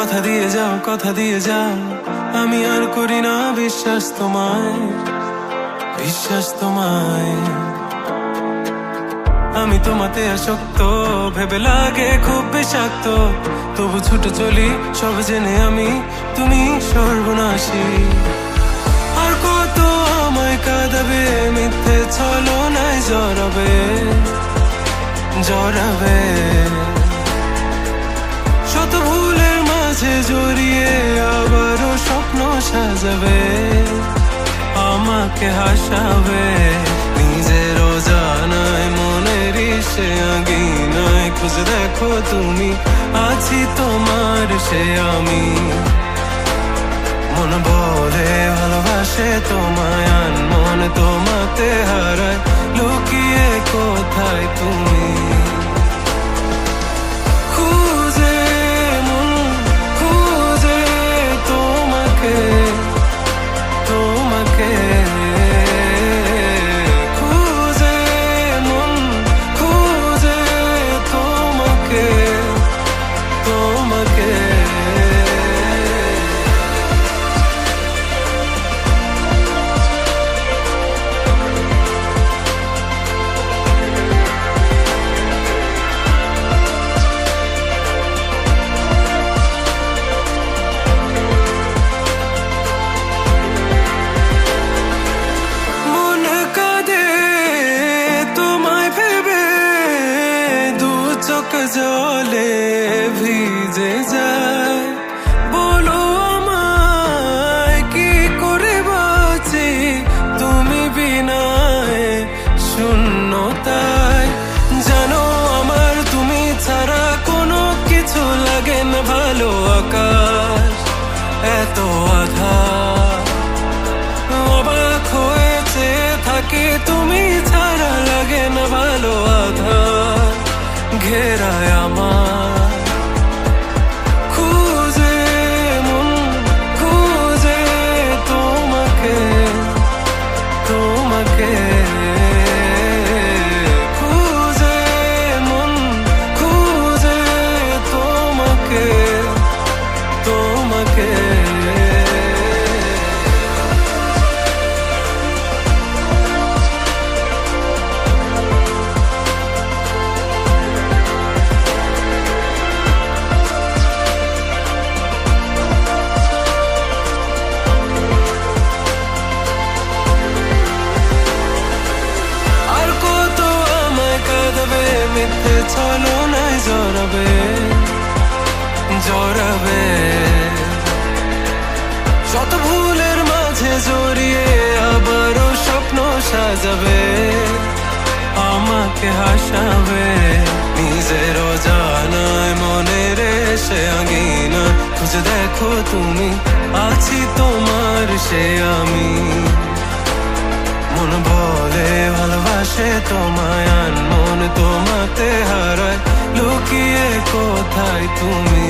কথা দিয়ে যাও আমি আর করি না বিশ্বাস তোমায় আমি তোমাতে আসক্ত, ভেবে লাগে খুব বিষাক্ত, তবু ছুটে চলি সব জেনে আমি তুমি সর্বনাশী। আর কত আমায় কাঁদাবে, মিথ্যে ছলনায় জড়াবে শত ভুলের মাঝে জড়িয়ে আবারও স্বপ্ন সাজাবে, আমাকে হাসাবে নিজেরও জানায় মনের সে আগিনায়। খুঁজে দেখো তুমি, আছি তোমার সে আমি। মন বলে ভালোবাসে তোমায়, মন তোমাতে হারায়, লুকিয়ে কোথায় তুমি? জলে ভিজে যায়, বলো আমায় কি করে বাঁচি তুমি বিনায় শূন্যতায়। জানো আমার তুমি ছাড়া কোনো কিছু লাগে না ভালো, আকাশ এত আধার, অবাক হয়েছে থাকি তুমি ছাড়া লাগে না ভালো, আধার ঘেরায় আমার। মন খুঁজে তোমাকে মন খুঁজে তোমাকে। মিথ্যে ছলনায় জড়াবে শত ভুলের মাঝে জড়িয়ে আবারও স্বপ্ন সাজাবে, আমাকে হাসাবে নিজেরও জানায় মনের সে আগিনা। খুঁজে দেখো তুমি, আছি তোমার সে আমি। মন বলে ভালোবাসে তোমায়, মন তোমাতে হারায়, লুকিয়ে কোথায় তুমি?